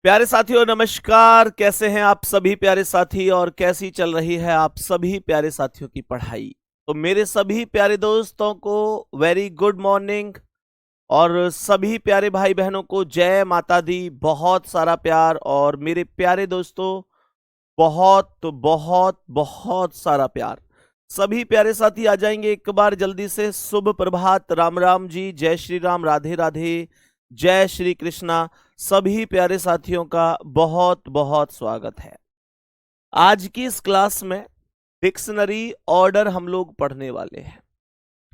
प्यारे साथियों नमस्कार। कैसे हैं आप सभी प्यारे साथी और कैसी चल रही है आप सभी प्यारे साथियों की पढ़ाई। तो मेरे सभी प्यारे दोस्तों को वेरी गुड मॉर्निंग और सभी प्यारे भाई बहनों को जय माता दी। बहुत सारा प्यार और मेरे प्यारे दोस्तों बहुत बहुत बहुत सारा प्यार। सभी प्यारे साथी आ जाएंगे एक बार जल्दी से। शुभ प्रभात, राम राम जी, जय श्री राम, राधे राधे, जय श्री कृष्णा। सभी प्यारे साथियों का बहुत बहुत स्वागत है। आज की इस क्लास में डिक्शनरी ऑर्डर हम लोग पढ़ने वाले हैं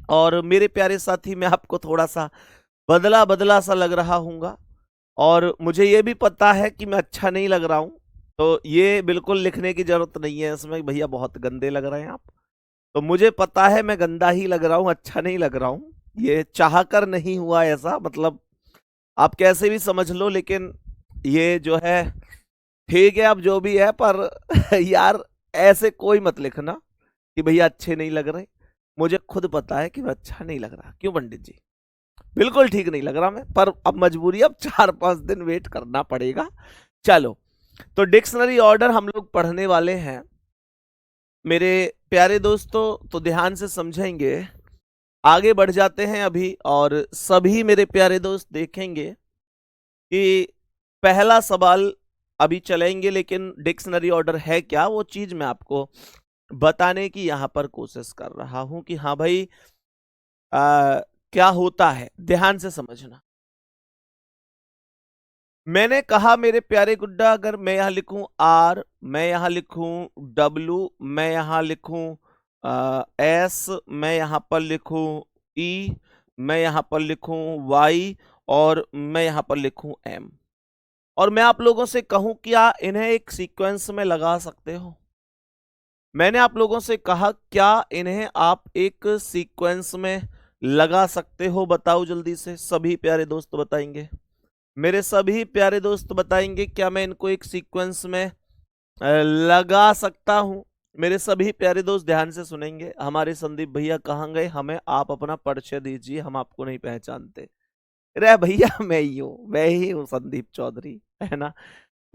और मेरे प्यारे साथी मैं आपको थोड़ा सा बदला बदला सा लग रहा हूँगा और मुझे ये भी पता है कि मैं अच्छा नहीं लग रहा हूँ, तो ये बिल्कुल लिखने की जरूरत नहीं है इसमें भैया बहुत गंदे लग रहे हैं आप। तो मुझे पता है मैं गंदा ही लग रहा हूँ, अच्छा नहीं लग रहा हूँ। ये चाहकर नहीं हुआ ऐसा, मतलब आप कैसे भी समझ लो, लेकिन ये जो है ठीक है अब जो भी है, पर यार ऐसे कोई मत लिखना कि भैया अच्छे नहीं लग रहे। मुझे खुद पता है कि मैं अच्छा नहीं लग रहा। क्यों पंडित जी? बिल्कुल ठीक नहीं लग रहा मैं, पर अब मजबूरी, अब 4-5 दिन वेट करना पड़ेगा। चलो, तो डिक्शनरी ऑर्डर हम लोग पढ़ने वाले हैं मेरे प्यारे दोस्तों, तो ध्यान से समझेंगे। आगे बढ़ जाते हैं अभी और सभी मेरे प्यारे दोस्त देखेंगे कि पहला सवाल अभी चलेंगे, लेकिन डिक्शनरी ऑर्डर है क्या वो चीज मैं आपको बताने की यहां पर कोशिश कर रहा हूं कि हाँ भाई क्या होता है, ध्यान से समझना। मैंने कहा मेरे प्यारे गुड्डा, अगर मैं यहां लिखूं आर, मैं यहां लिखूं डब्लू, मैं यहां लिखूं एस, मैं यहां पर लिखूं ई, मैं यहां पर लिखूं वाई और मैं यहां पर लिखूं एम, और मैं आप लोगों से कहूं क्या इन्हें एक सीक्वेंस में लगा सकते हो? मैंने आप लोगों से कहा क्या इन्हें आप एक सीक्वेंस में लगा सकते हो? बताओ जल्दी से, सभी प्यारे दोस्त बताएंगे, मेरे सभी प्यारे दोस्त बताएंगे क्या मैं इनको एक सीक्वेंस में लगा सकता हूं? मेरे सभी प्यारे दोस्त ध्यान से सुनेंगे। हमारे संदीप भैया कहाँ गए? हमें आप अपना परिचय दीजिए, हम आपको नहीं पहचानते। रे भैया मैं ही हूँ संदीप चौधरी, है ना।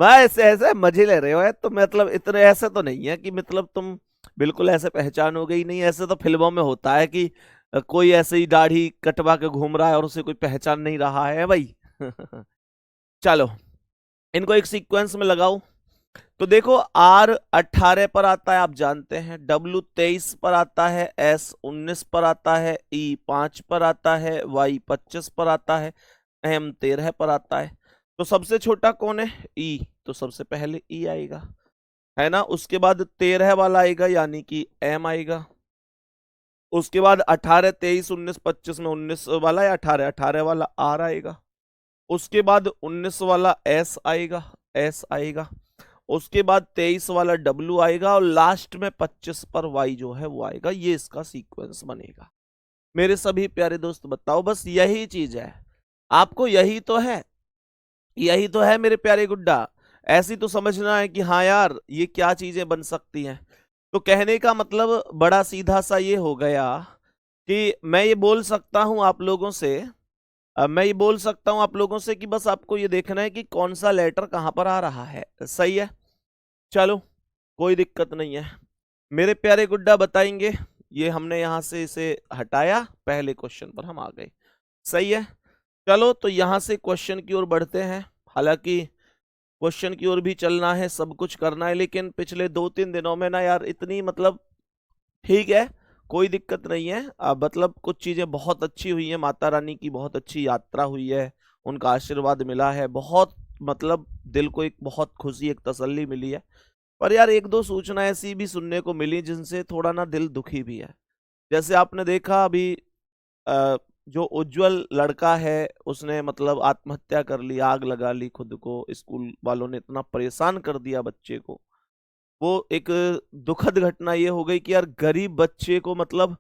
मैं ऐसे ऐसे मजे ले रहे हो है, तो मतलब इतने ऐसे तो नहीं है कि मतलब तुम बिल्कुल ऐसे पहचानोगे ही नहीं। ऐसे तो फिल्मों में होता है कि कोई ऐसे ही दाढ़ी कटवा के घूम रहा है और उसे कोई पहचान नहीं रहा है भाई। चलो, इनको एक सीक्वेंस में लगाओ। तो देखो, आर 18 पर आता है, आप जानते हैं। डब्ल्यू 23 पर आता है, एस 19 पर आता है, ई 5 पर आता है, वाई 25 पर आता है, एम 13 पर आता है। तो सबसे छोटा कौन है? ई। तो सबसे पहले ई आएगा, है ना। उसके बाद 13 वाला आएगा यानी कि एम आएगा। उसके बाद 18, 23, 19, 25 में 19 वाला या 18, 18 वाला आर आएगा। उसके बाद 19 वाला एस आएगा, एस आएगा। उसके बाद 23 वाला डब्ल्यू आएगा और लास्ट में 25 पर वाई जो है वो आएगा। ये इसका सीक्वेंस बनेगा। मेरे सभी प्यारे दोस्त बताओ, बस यही चीज है, आपको यही तो है, यही तो है मेरे प्यारे गुड्डा। ऐसी तो समझना है कि हाँ यार ये क्या चीजें बन सकती हैं। तो कहने का मतलब बड़ा सीधा सा ये हो गया कि मैं ये बोल सकता हूं आप लोगों से, मैं ये बोल सकता हूं आप लोगों से कि बस आपको ये देखना है कि कौन सा लेटर कहां पर आ रहा है। सही है, चलो कोई दिक्कत नहीं है। मेरे प्यारे गुड्डा बताएंगे। ये हमने यहां से इसे हटाया, पहले क्वेश्चन पर हम आ गए। सही है, चलो तो यहां से क्वेश्चन की ओर बढ़ते हैं। हालांकि क्वेश्चन की ओर भी चलना है, सब कुछ करना है, लेकिन पिछले 2-3 दिनों में ना यार इतनी मतलब ठीक है, कोई दिक्कत नहीं है। मतलब कुछ चीजें बहुत अच्छी हुई है, माता रानी की बहुत अच्छी यात्रा हुई है, उनका आशीर्वाद मिला है, बहुत मतलब दिल को एक बहुत खुशी, एक तसल्ली मिली है। पर यार एक दो सूचना ऐसी भी सुनने को मिली जिनसे थोड़ा ना दिल दुखी भी है। जैसे आपने देखा अभी जो उज्जवल लड़का है उसने मतलब आत्महत्या कर ली, आग लगा ली खुद को। स्कूल वालों ने इतना परेशान कर दिया बच्चे को। वो एक दुखद घटना ये हो गई कि यार गरीब बच्चे को मतलब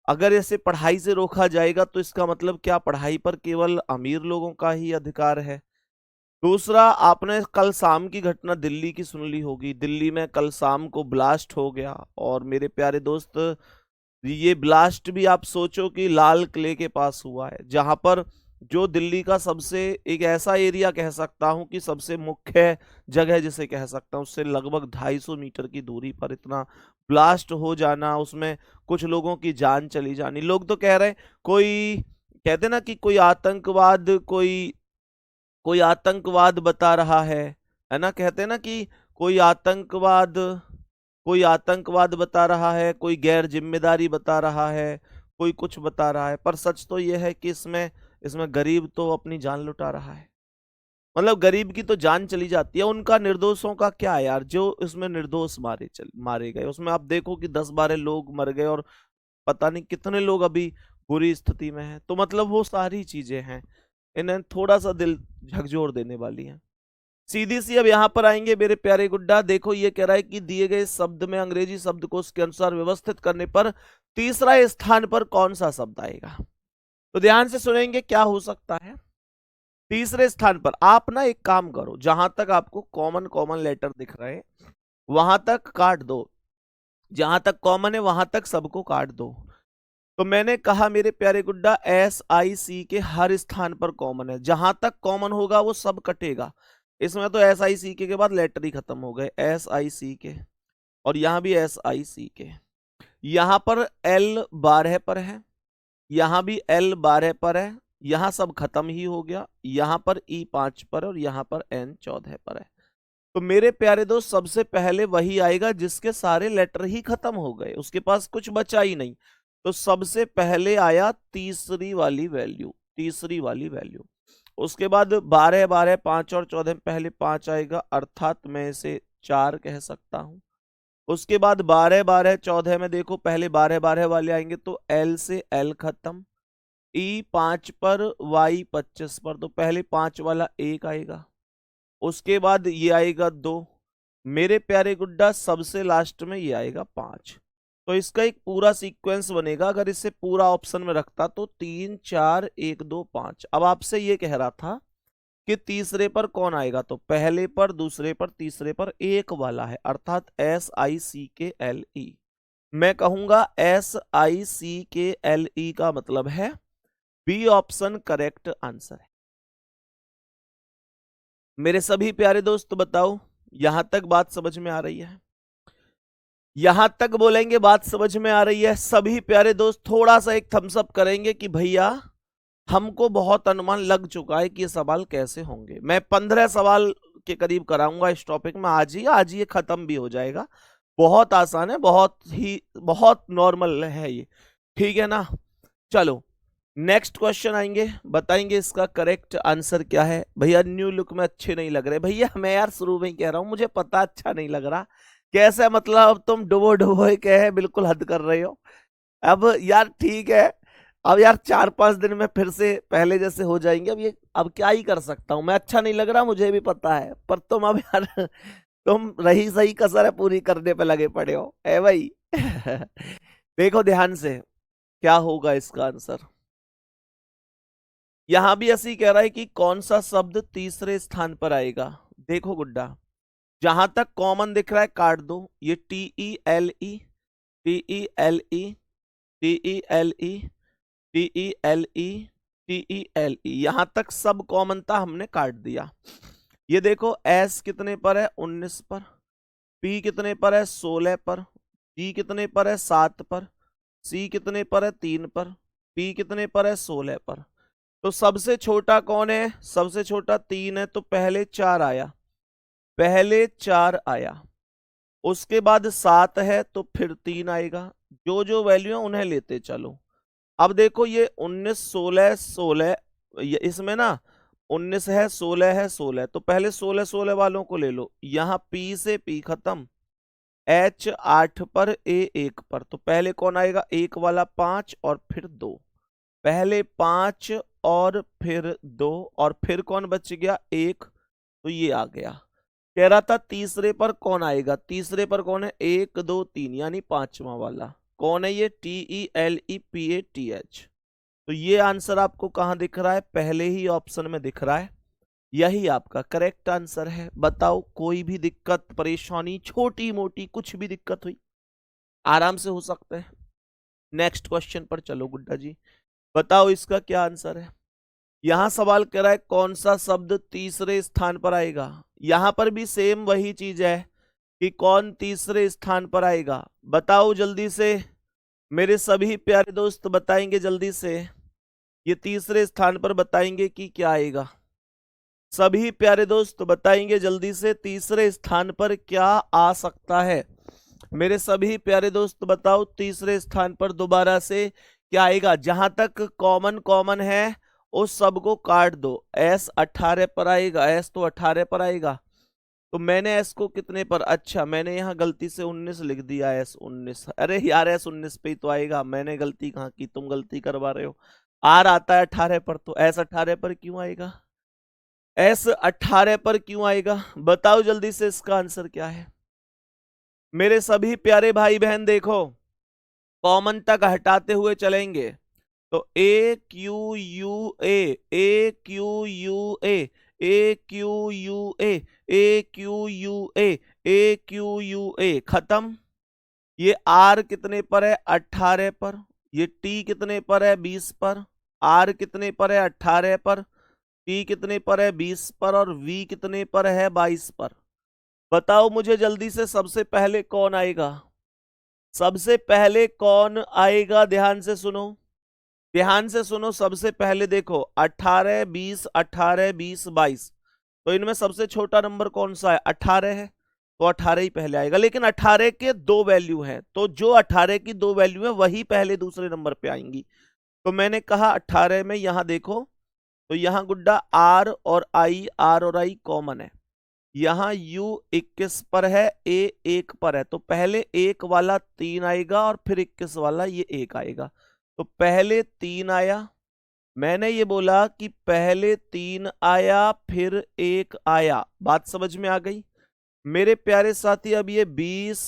अगर ऐसे पढ़ाई से रोका जाएगा तो इसका मतलब क्या, पढ़ाई पर केवल अमीर लोगों का ही अधिकार है? दूसरा, आपने कल शाम की घटना दिल्ली की सुन ली होगी। दिल्ली में कल शाम को ब्लास्ट हो गया और मेरे प्यारे दोस्त ये ब्लास्ट भी आप सोचो कि लाल किले के पास हुआ है, जहां पर जो दिल्ली का सबसे एक ऐसा एरिया कह सकता हूं कि सबसे मुख्य जगह जिसे कह सकता हूं, उससे लगभग 250 मीटर की दूरी पर इतना ब्लास्ट हो जाना, उसमें कुछ लोगों की जान चली जानी। लोग तो कह रहे हैं, कोई कहते ना कि कोई आतंकवाद बता रहा है ना, कहते हैं ना कि कोई आतंकवाद कोई आतंकवाद बता रहा है, कोई गैर जिम्मेदारी बता रहा है, कोई कुछ बता रहा है, पर सच तो यह है कि इसमें इसमें गरीब तो अपनी जान लुटा रहा है। मतलब गरीब की तो जान चली जाती है, उनका निर्दोषों का क्या है यार, जो इसमें निर्दोष मारे गए, उसमें आप देखो कि 10-12 लोग मर गए और पता नहीं कितने लोग अभी बुरी स्थिति में हैं। तो मतलब वो सारी चीजें हैं, इन्हें थोड़ा सा दिल झकझोर देने वाली हैं। सीधी सी अब यहां पर आएंगे मेरे प्यारे गुड्डा। देखो ये कह रहा है कि दिए गए शब्द में अंग्रेजी शब्द को उसके अनुसार व्यवस्थित करने पर तीसरा स्थान पर कौन सा शब्द आएगा। तो ध्यान से सुनेंगे क्या हो सकता है। तीसरे स्थान पर आप ना एक काम करो, जहां तक आपको कॉमन कॉमन लेटर दिख रहे हैं वहां तक काट दो, जहां तक कॉमन है वहां तक सबको काट दो। तो मैंने कहा मेरे प्यारे गुड्डा SIC के हर स्थान पर कॉमन है, जहां तक कॉमन होगा वो सब कटेगा। इसमें तो SIC के बाद लेटर ही खत्म हो गए, SIC और यहां भी SIC। यहां पर L12 पर है, यहां भी L12 पर है, यहां सब खत्म ही हो गया, यहां पर E5 पर और यहां पर N14 पर है। तो मेरे प्यारे दोस्त सबसे पहले वही आएगा जिसके सारे लेटर ही खत्म हो गए, उसके पास कुछ बचा ही नहीं। तो सबसे पहले आया तीसरी वाली वैल्यू। उसके बाद 12 12 5 और 14 में पहले 5 आएगा, अर्थात मैं इसे 4 कह सकता हूं। उसके बाद 12 12 14 में देखो पहले 12 12 वाले आएंगे, तो L से L खत्म, E5 पर Y25 पर, तो पहले 5 वाला 1 आएगा। उसके बाद ये आएगा 2, मेरे प्यारे गुड्डा सबसे लास्ट में ये आएगा 5। तो इसका एक पूरा सीक्वेंस बनेगा, अगर इसे पूरा ऑप्शन में रखता तो 3 4 1 2 5। अब आपसे ये कह रहा था कि तीसरे पर कौन आएगा, तो पहले पर, दूसरे पर, तीसरे पर एक वाला है, अर्थात SICKLE। मैं कहूंगा SICKLE का मतलब है बी ऑप्शन करेक्ट आंसर है। मेरे सभी प्यारे दोस्त बताओ यहां तक बात समझ में आ रही है? यहां तक बोलेंगे बात समझ में आ रही है। सभी प्यारे दोस्त थोड़ा सा एक थम्स अप करेंगे कि भैया हमको बहुत अनुमान लग चुका है कि ये सवाल कैसे होंगे। मैं 15 सवाल के करीब कराऊंगा इस टॉपिक में, आज ये खत्म भी हो जाएगा। बहुत आसान है, बहुत नॉर्मल है ये, ठीक है ना। चलो नेक्स्ट क्वेश्चन आएंगे, बताएंगे इसका करेक्ट आंसर क्या है। भैया न्यू लुक में अच्छे नहीं लग रहे। भैया मैं यार शुरू में ही कह रहा हूं, मुझे पता अच्छा नहीं लग रहा। कैसे मतलब अब तुम डुबो डुबो के है, बिल्कुल हद कर रहे हो। अब यार ठीक है, अब यार 4-5 दिन में फिर से पहले जैसे हो जाएंगे। अब क्या ही कर सकता हूं मैं, अच्छा नहीं लग रहा मुझे भी पता है, पर तुम अब यार तुम रही सही कसर है पूरी करने पे लगे पड़े हो है भाई। देखो ध्यान से क्या होगा इसका आंसर। यहां भी ऐसे ही कह रहा है कि कौन सा शब्द तीसरे स्थान पर आएगा। देखो गुड्डा, जहां तक कॉमन दिख रहा है काट दो, ये TELE TELE TELE TELE TELE, यहां तक सब कॉमन था, हमने काट दिया। ये देखो S कितने पर है, 19 पर, P कितने पर है, 16 पर, G कितने पर है, 7 पर, C कितने पर है, 3 पर, P कितने पर है, 16 पर। तो सबसे छोटा कौन है, सबसे छोटा 3 है, तो पहले 4 आया। उसके बाद 7 है तो फिर 3 आएगा, जो जो वैल्यू है उन्हें लेते चलो। अब देखो ये 19 16 16, इसमें ना 19 है, 16 है, 16, तो पहले 16 16 वालों को ले लो। यहां P से P खत्म, H 8 पर, A 1 पर, तो पहले कौन आएगा, 1 वाला 5 और फिर 2, पहले 5 और फिर 2 और फिर कौन बच गया, 1, तो ये आ गया। कह रहा था तीसरे पर कौन आएगा, तीसरे पर कौन है, 1 2 3, यानी पांचवा वाला कौन है, ये TELEPATH। तो ये आंसर आपको कहां दिख रहा है, पहले ही ऑप्शन में दिख रहा है, यही आपका करेक्ट आंसर है। बताओ कोई भी दिक्कत परेशानी, छोटी मोटी कुछ भी दिक्कत हुई आराम से हो सकते हैं। नेक्स्ट क्वेश्चन पर चलो गुड्डा जी, बताओ इसका क्या आंसर है। यहां सवाल कर रहा है कौन सा शब्द तीसरे स्थान पर आएगा। यहां पर भी सेम वही चीज है कि कौन तीसरे स्थान पर आएगा। बताओ जल्दी से, मेरे सभी प्यारे दोस्त बताएंगे जल्दी से, ये तीसरे स्थान पर बताएंगे कि क्या आएगा। सभी प्यारे दोस्त बताएंगे जल्दी से, तीसरे स्थान पर क्या आ सकता है। मेरे सभी प्यारे दोस्त बताओ तीसरे स्थान पर दोबारा से क्या आएगा। जहां तक कॉमन कॉमन है उस सब को काट दो। एस 18 पर आएगा, एस तो 18 पर आएगा। तो मैंने एस को कितने पर, अच्छा मैंने यहाँ गलती से 19 लिख दिया, एस 19। अरे यार एस 19 पे ही तो आएगा, मैंने गलती कहाँ की, तुम गलती करवा रहे हो। आर आता है 18 पर, तो एस 18 पर क्यों आएगा, एस 18 पर क्यों आएगा। बताओ जल्दी से इसका आंसर क्या है। मेरे सभी प्यारे भाई बहन देखो, कॉमन तक हटाते हुए चलेंगे। तो ए Q U A Q U A Q U A Q U A Q you खत्म। ये आर कितने पर है, 18 पर। ये टी कितने पर है, 20 पर। आर कितने पर है, 18 पर। टी कितने पर है, 20 पर। और वी कितने पर है, 22 पर। बताओ मुझे जल्दी से, सबसे पहले कौन आएगा, सबसे पहले कौन आएगा। ध्यान से सुनो, ध्यान से सुनो। सबसे पहले देखो 18 20 18 20 22, तो इनमें सबसे छोटा नंबर कौन सा है, 18 है, तो 18 ही पहले आएगा। लेकिन 18 के दो वैल्यू हैं, तो जो 18 की दो वैल्यू है वही पहले दूसरे नंबर पे आएंगी। तो मैंने कहा 18 में यहां देखो, तो यहां गुड्डा आर और आई कॉमन है। यहां u 21 पर है, a 1 पर है, तो पहले 1 वाला 3 आएगा और फिर 21 वाला ये 1 आएगा। तो पहले 3 आया, मैंने ये बोला कि पहले 3 आया फिर 1 आया। बात समझ में आ गई मेरे प्यारे साथी। अब ये 20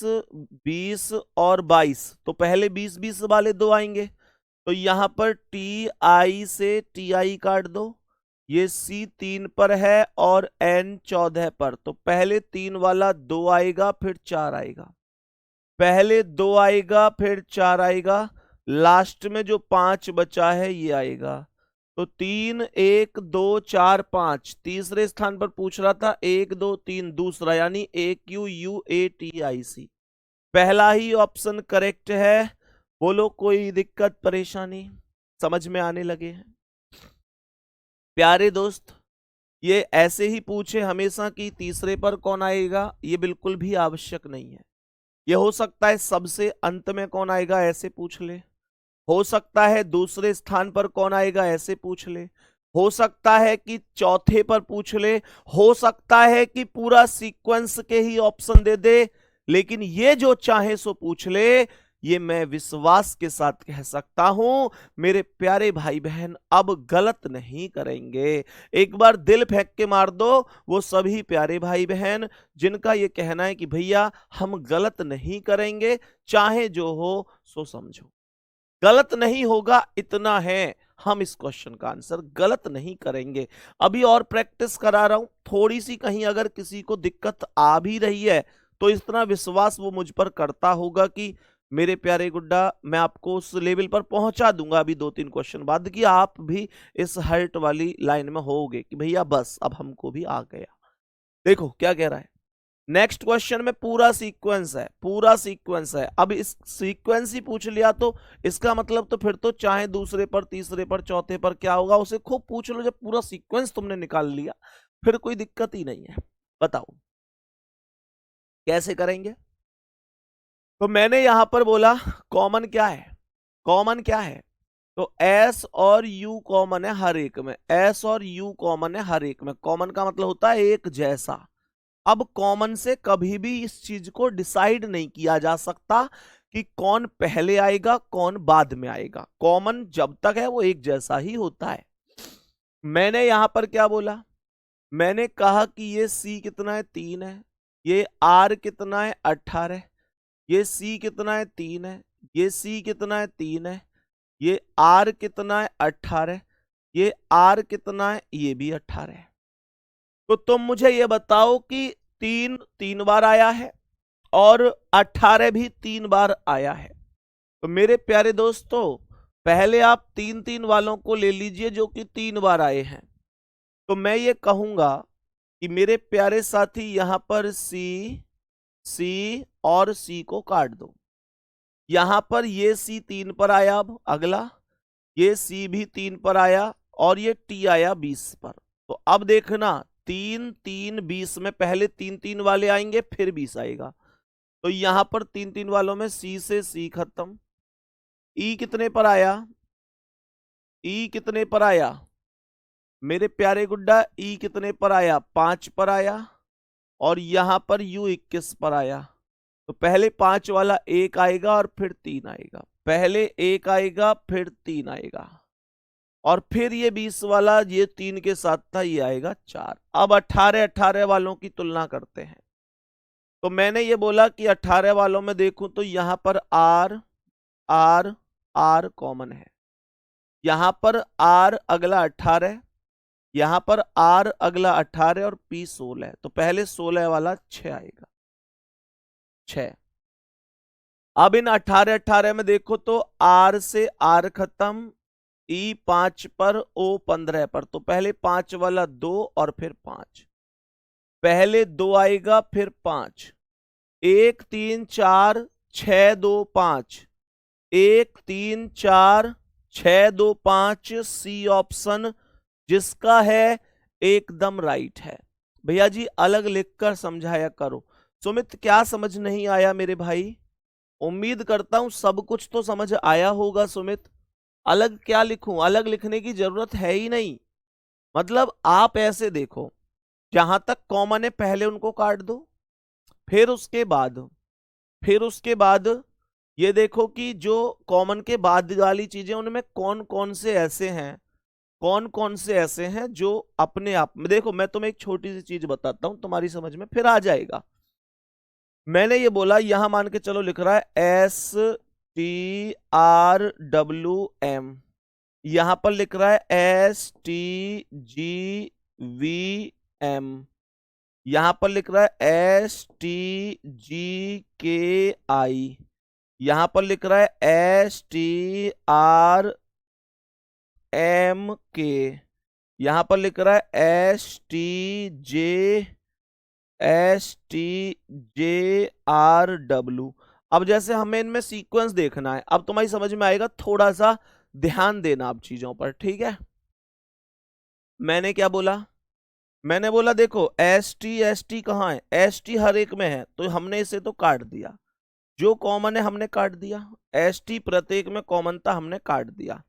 20 और 22, तो पहले 20 20 वाले दो आएंगे। तो यहां पर टी आई से टी आई काट दो। ये सी 3 पर है और एन 14 पर, तो पहले 3 वाला 2 आएगा फिर 4 आएगा। पहले 2 आएगा फिर 4 आएगा, लास्ट में जो 5 बचा है ये आएगा। तो 3 1 2 4 5, तीसरे स्थान पर पूछ रहा था 1 2 3 दूसरा, यानी A Q U A T I C. पहला ही ऑप्शन करेक्ट है। बोलो कोई दिक्कत परेशानी, समझ में आने लगे हैं प्यारे दोस्त। ये ऐसे ही पूछे हमेशा कि तीसरे पर कौन आएगा, ये बिल्कुल भी आवश्यक नहीं है। ये हो सकता है सबसे अंत में कौन आएगा ऐसे पूछ ले, हो सकता है दूसरे स्थान पर कौन आएगा ऐसे पूछ ले, हो सकता है कि चौथे पर पूछ ले, हो सकता है कि पूरा सीक्वेंस के ही ऑप्शन दे दे। लेकिन ये जो चाहे सो पूछ ले, ये मैं विश्वास के साथ कह सकता हूं मेरे प्यारे भाई बहन अब गलत नहीं करेंगे। एक बार दिल फेंक के मार दो वो सभी प्यारे भाई बहन जिनका ये कहना है कि भैया हम गलत नहीं करेंगे, चाहे जो हो सो समझो। गलत नहीं होगा, इतना है, हम इस क्वेश्चन का आंसर गलत नहीं करेंगे। अभी और प्रैक्टिस करा रहा हूं, थोड़ी सी कहीं अगर किसी को दिक्कत आ भी रही है तो इतना विश्वास वो मुझ पर करता होगा कि मेरे प्यारे गुड्डा मैं आपको उस लेवल पर पहुंचा दूंगा अभी 2-3 क्वेश्चन बाद, कि आप भी इस हर्ट वाली लाइन में होगे कि भैया बस अब हमको भी आ गया। देखो क्या कह रहा है नेक्स्ट क्वेश्चन में, पूरा सीक्वेंस है, पूरा सीक्वेंस है। अब इस सीक्वेंस ही पूछ लिया तो इसका मतलब तो फिर तो चाहे दूसरे पर तीसरे पर चौथे पर क्या होगा उसे खूब पूछ लो। जब पूरा सीक्वेंस तुमने निकाल लिया फिर कोई दिक्कत ही नहीं है। बताओ कैसे करेंगे। तो मैंने यहां पर बोला कॉमन क्या है, कॉमन क्या है, तो S और U कॉमन है हर एक में, S और U कॉमन है हर एक में। कॉमन का मतलब होता है एक जैसा। अब कॉमन से कभी भी इस चीज को डिसाइड नहीं किया जा सकता कि कौन पहले आएगा कौन बाद में आएगा। कॉमन जब तक है वो एक जैसा ही होता है। मैंने यहां पर क्या बोला, मैंने कहा कि ये C कितना है 3 है, ये R कितना है 18, ये C कितना है 3 है, ये C कितना है 3 है, ये R कितना है 18, ये R कितना है ये भी 18 है। तो तुम मुझे ये बताओ कि 3 3 बार आया है और 18 भी 3 बार आया है। तो मेरे प्यारे दोस्तों पहले आप 3-3 वालों को ले लीजिए जो कि 3 बार आए हैं। तो मैं ये कहूंगा कि मेरे प्यारे साथी यहां पर सी और सी को काट दो। यहां पर ये सी 3 पर आया, अब अगला ये सी भी 3 पर आया और ये टी आया 20 पर। तो अब देखना 3 3 20 में पहले 3-3 वाले आएंगे फिर 20 आएगा। तो यहां पर 3-3 वालों में सी से सी खत्म। ई कितने पर आया? ई कितने पर आया मेरे प्यारे गुड्डा? ई कितने पर आया? 5 पर आया। और यहां पर यू 21 पर आया। तो पहले 5 वाला 1 आएगा और फिर 3 आएगा, पहले 1 आएगा फिर 3 आएगा और फिर ये 20 वाला ये 3 के साथ था, ये आएगा 4। अब 18 वालों की तुलना करते हैं। तो मैंने ये बोला कि 18 वालों में देखूं तो यहां पर आर आर आर कॉमन है, यहां पर आर अगला 18, यहां पर आर अगला 18 और पी 16 है। तो पहले 16 वाला 6 आएगा, 6। अब इन 18 में देखो तो आर से आर खत्म, ई 5 पर, ओ 15 पर। तो पहले 5 वाला 2 और फिर 5, पहले 2 आएगा फिर 5, 1 3 4 6 2 5, 1 3 4 6 2 5। सी ऑप्शन जिसका है एकदम राइट है। भैया जी अलग लिखकर समझाया करो। सुमित क्या समझ नहीं आया मेरे भाई? उम्मीद करता हूं सब कुछ तो समझ आया होगा सुमित। अलग क्या लिखूं? अलग लिखने की जरूरत है ही नहीं। मतलब आप ऐसे देखो, जहां तक कॉमन है पहले उनको काट दो, फिर उसके बाद ये देखो कि जो कॉमन के बाद वाली चीजें उनमें कौन कौन से ऐसे हैं जो अपने आप में। देखो मैं तुम्हें एक छोटी सी चीज बताता हूं, तुम्हारी समझ में फिर आ जाएगा। मैंने ये बोला यहां मान के चलो लिख रहा है STRWM, यहां पर लिख रहा है STGVM, यहां पर लिख रहा है STGKI, यहां पर लिख रहा है STRMK, यहां पर लिख रहा है STJRW। अब जैसे हमें इनमें सीक्वेंस देखना है, अब तुम्हारी समझ में आएगा, थोड़ा सा ध्यान देना आप चीजों पर, ठीक है? मैंने क्या बोला? मैंने बोला देखो ST कहाँ है? ST हर एक में है, तो हमने इसे तो काट दिया, जो कॉमन है हमने काट दिया, ST प्रत्येक में कॉमन था हमने काट दिया।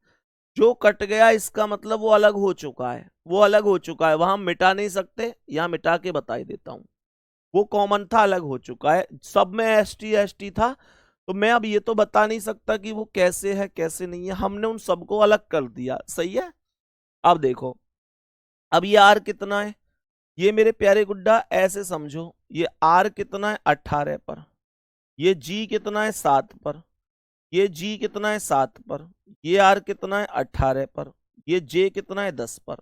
जो कट गया इसका मतलब वो अलग हो चुका है, वो अलग हो चुका है, वहां मिटा नहीं सकते, यहां मिटा के बता ही देता हूं। वो कॉमन था, अलग हो चुका है, सब में ST था। तो मैं अब ये तो बता नहीं सकता कि वो कैसे है कैसे नहीं है, हमने उन सबको अलग कर दिया, सही है? अब देखो, अब ये आर कितना है? ये मेरे प्यारे गुड्डा ऐसे समझो, ये आर कितना है? 18 पर। ये जी कितना है? 7 पर। ये जी कितना है? 7 पर। ये आर कितना है? 18 पर। ये जे कितना है? 10 पर।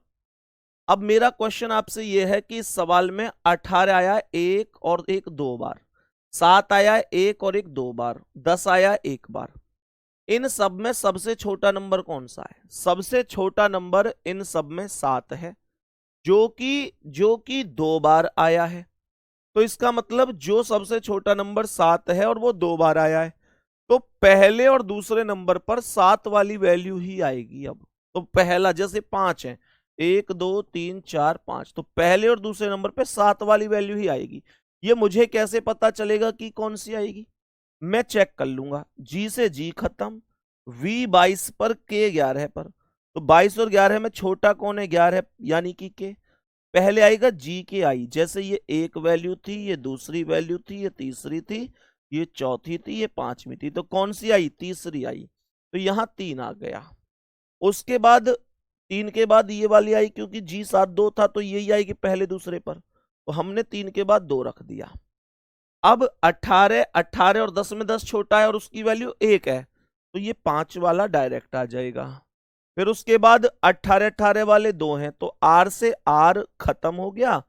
अब मेरा क्वेश्चन आपसे ये है कि इस सवाल में 18 आया एक और एक 2 बार, 7 आया एक और एक 2 बार, 10 आया एक बार। इन सब में सबसे छोटा नंबर कौन सा है? सबसे छोटा नंबर इन सब में 7 है, जो कि 2 बार आया है। तो इसका मतलब जो सबसे छोटा नंबर 7 है और वो 2 बार आया है, तो पहले और दूसरे नंबर पर 7 वाली वैल्यू ही आएगी। अब तो पहला जैसे 5 है, 1 2 3 4 5, तो पहले और दूसरे नंबर पे 7 वाली वैल्यू ही आएगी। ये मुझे कैसे पता चलेगा कि कौन सी आएगी? मैं चेक कर लूंगा, जी से जी खत्म, V 22 पर, K 11 पर। तो 22 और 11 में छोटा कौन है? 11, यानी कि K। पहले आएगा जी के आई, जैसे ये एक वैल्यू थी, ये दूसरी वैल्यू थी, ये तीसरी थी, ये चौथी थी, ये पांचवी थी, तो कौन सी आई? तीसरी आई। तो यहां 3 आ गया। उसके बाद 3 के बाद ये वाली आई, क्योंकि जी 7 2 था तो यही आएगी पहले दूसरे पर, तो हमने 3 के बाद 2 रख दिया। अब 18 और 10 में 10 छोटा है और उसकी वैल्यू 1 है, तो ये 5 वाला डायरेक्ट आ जाएगा। फिर उसके बाद 18 वाले 2 हैं, तो आर से आर खत्म हो गया।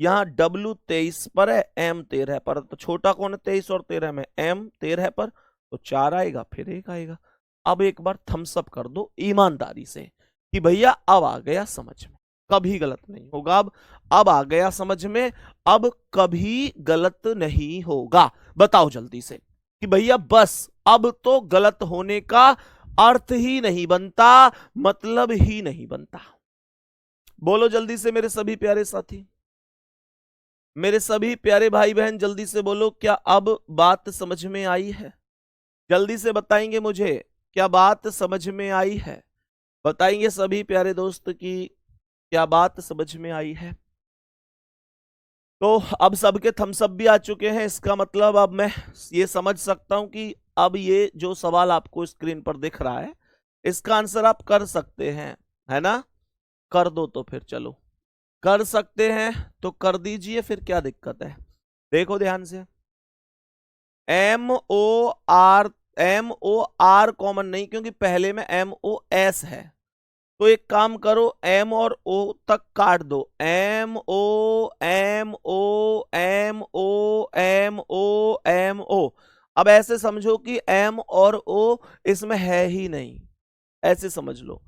यहाँ W 23 पर है, M 13 पर, तो छोटा कौन है 23 और 13 में? M 13 पर, तो 4 आएगा फिर 1 आएगा। अब एक बार थम्स अप कर दो ईमानदारी से कि भैया अब आ गया समझ में, कभी गलत नहीं होगा। अब आ गया समझ में, अब कभी गलत नहीं होगा। बताओ जल्दी से कि भैया बस अब तो गलत होने का अर्थ ही नहीं बनता, मतलब ही नहीं बनता। बोलो जल्दी से मेरे सभी प्यारे साथी, मेरे सभी प्यारे भाई बहन, जल्दी से बोलो, क्या अब बात समझ में आई है? जल्दी से बताएंगे मुझे, क्या बात समझ में आई है? बताएंगे सभी प्यारे दोस्त कि क्या बात समझ में आई है? तो अब सबके थम्स अप भी आ चुके हैं, इसका मतलब अब मैं ये समझ सकता हूं कि अब ये जो सवाल आपको स्क्रीन पर दिख रहा है इसका आंसर आप कर सकते हैं, है ना? कर दो तो फिर, चलो कर सकते हैं तो कर दीजिए, फिर क्या दिक्कत है? देखो ध्यान से, एम ओ आर कॉमन नहीं, क्योंकि पहले में एम ओ एस है। तो एक काम करो, एम और ओ तक काट दो, M O M O M O M O M O. अब ऐसे समझो कि एम और ओ इसमें है ही नहीं, ऐसे समझ लो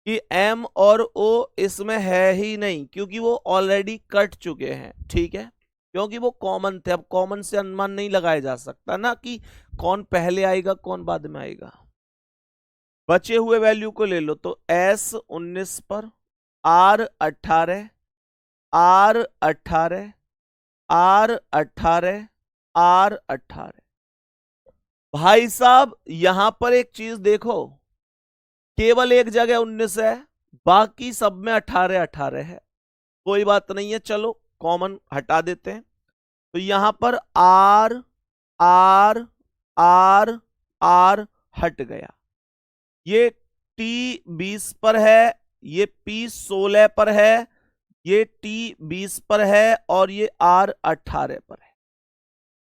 कि एम और ओ इसमें है ही नहीं, क्योंकि वो ऑलरेडी कट चुके हैं, ठीक है? क्योंकि वो कॉमन थे। अब कॉमन से अनुमान नहीं लगाया जा सकता ना कि कौन पहले आएगा कौन बाद में आएगा। बचे हुए वैल्यू को ले लो, तो S 19 पर, R 18, R 18, R 18, R 18। भाई साहब यहां पर एक चीज देखो, केवल एक जगह 19 है, बाकी सब में 18 18 है। कोई बात नहीं है, चलो कॉमन हटा देते हैं। तो यहां पर R R R R हट गया, ये T 20 पर है, ये P 16 पर है, ये T 20 पर है और ये R 18 पर है।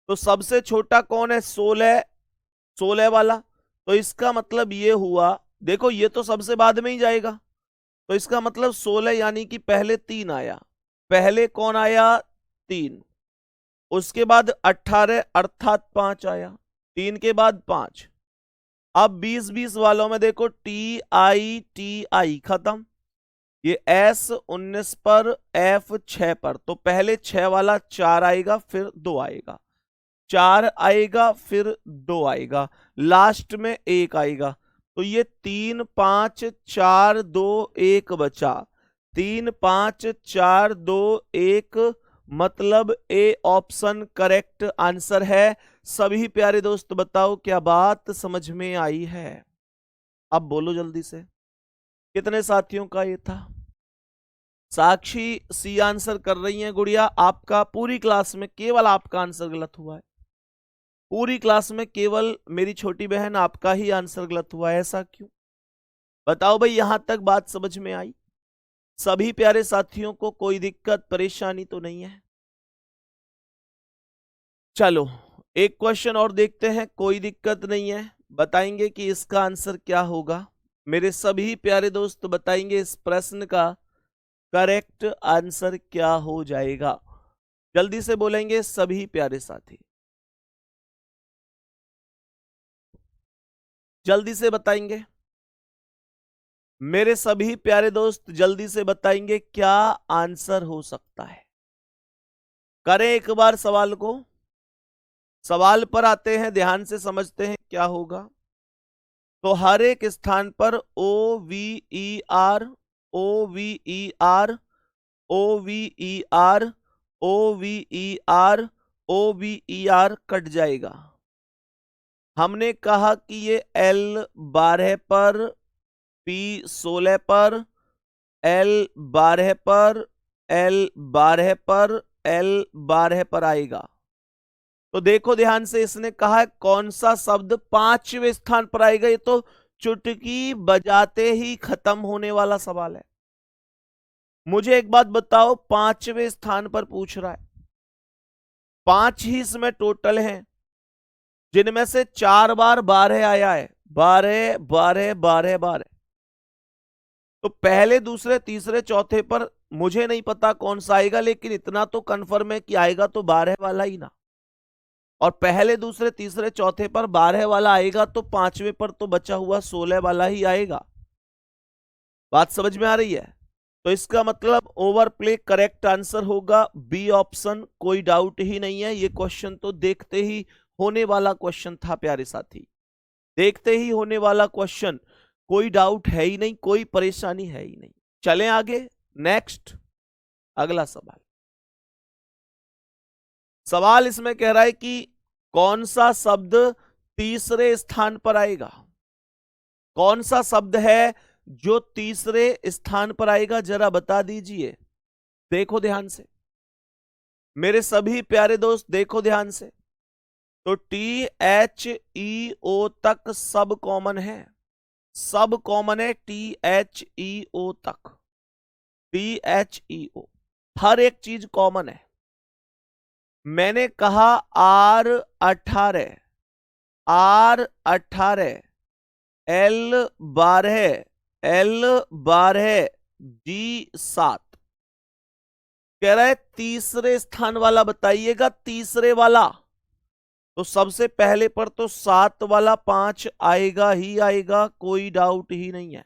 तो सबसे छोटा कौन है? 16, 16 वाला। तो इसका मतलब ये हुआ, देखो ये तो सबसे बाद में ही जाएगा, तो इसका मतलब 16 यानी कि पहले 3 आया। पहले कौन आया? 3। उसके बाद 18 अर्थात 5 आया, 3 के बाद 5। अब 20-20 वालों में देखो, टी आई खत्म, ये S 19 पर, F 6 पर। तो पहले 6 वाला 4 आएगा, फिर 2 आएगा, 4 आएगा, फिर 2 आएगा, लास्ट में 1 आएगा। तो ये 3 5 4 2 1 बचा, 3 5 4 2 1, मतलब ए ऑप्शन करेक्ट आंसर है। सभी प्यारे दोस्त बताओ क्या बात समझ में आई है? अब बोलो जल्दी से, कितने साथियों का ये था? साक्षी सी आंसर कर रही हैं। गुड़िया आपका पूरी क्लास में केवल आपका आंसर गलत हुआ है, पूरी क्लास में केवल मेरी छोटी बहन आपका ही आंसर गलत हुआ है, ऐसा क्यों? बताओ भाई, यहां तक बात समझ में आई? सभी प्यारे साथियों को कोई दिक्कत परेशानी तो नहीं है? चलो एक क्वेश्चन और देखते हैं, कोई दिक्कत नहीं है। बताएंगे कि इसका आंसर क्या होगा? मेरे सभी प्यारे दोस्त बताएंगे इस प्रश्न का करेक्ट आंसर क्या हो जाएगा? जल्दी से बोलेंगे सभी प्यारे साथी, जल्दी से बताएंगे। मेरे सभी प्यारे दोस्त जल्दी से बताएंगे क्या आंसर हो सकता है। करें एक बार सवाल को, सवाल पर आते हैं, ध्यान से समझते हैं क्या होगा। तो हर एक स्थान पर OVER OVER OVER OVER OVER cut जाएगा। हमने कहा कि ये L12 पर, P16 पर, L12 पर, L12 पर, L12 पर आएगा। तो देखो ध्यान से, इसने कहा है कौन सा शब्द 5वें स्थान पर आएगा। ये तो चुटकी बजाते ही खत्म होने वाला सवाल है। मुझे एक बात बताओ, 5वें स्थान पर पूछ रहा है, 5 ही इसमें टोटल हैं, जिनमें से 4 बार 12 आया है, 12 12 12 12। तो पहले दूसरे तीसरे चौथे पर मुझे नहीं पता कौन सा आएगा, लेकिन इतना तो कंफर्म है कि आएगा तो 12 वाला ही ना। और पहले दूसरे तीसरे चौथे पर 12 वाला आएगा तो पांचवें पर तो बचा हुआ 16 वाला ही आएगा। बात समझ में आ रही है? तो इसका मतलब ओवरप्ले करेक्ट आंसर होगा बी ऑप्शन, कोई डाउट ही नहीं है। ये क्वेश्चन तो देखते ही होने वाला क्वेश्चन था प्यारे साथी, देखते ही होने वाला क्वेश्चन, कोई डाउट है ही नहीं, कोई परेशानी है ही नहीं। चलें आगे, नेक्स्ट अगला सवाल। सवाल इसमें कह रहा है कि कौन सा शब्द तीसरे स्थान पर आएगा? कौन सा शब्द है जो तीसरे स्थान पर आएगा, जरा बता दीजिए। देखो ध्यान से मेरे सभी प्यारे दोस्त, देखो ध्यान से। तो THEO तक सब कॉमन है, सब कॉमन है THEO तक, THEO हर एक चीज कॉमन है। मैंने कहा R18, R18, L12, L12, G7। कह रहा है तीसरे स्थान वाला बताइएगा, तीसरे वाला। तो सबसे पहले पर तो 7 वाला 5 आएगा ही आएगा, कोई डाउट ही नहीं है।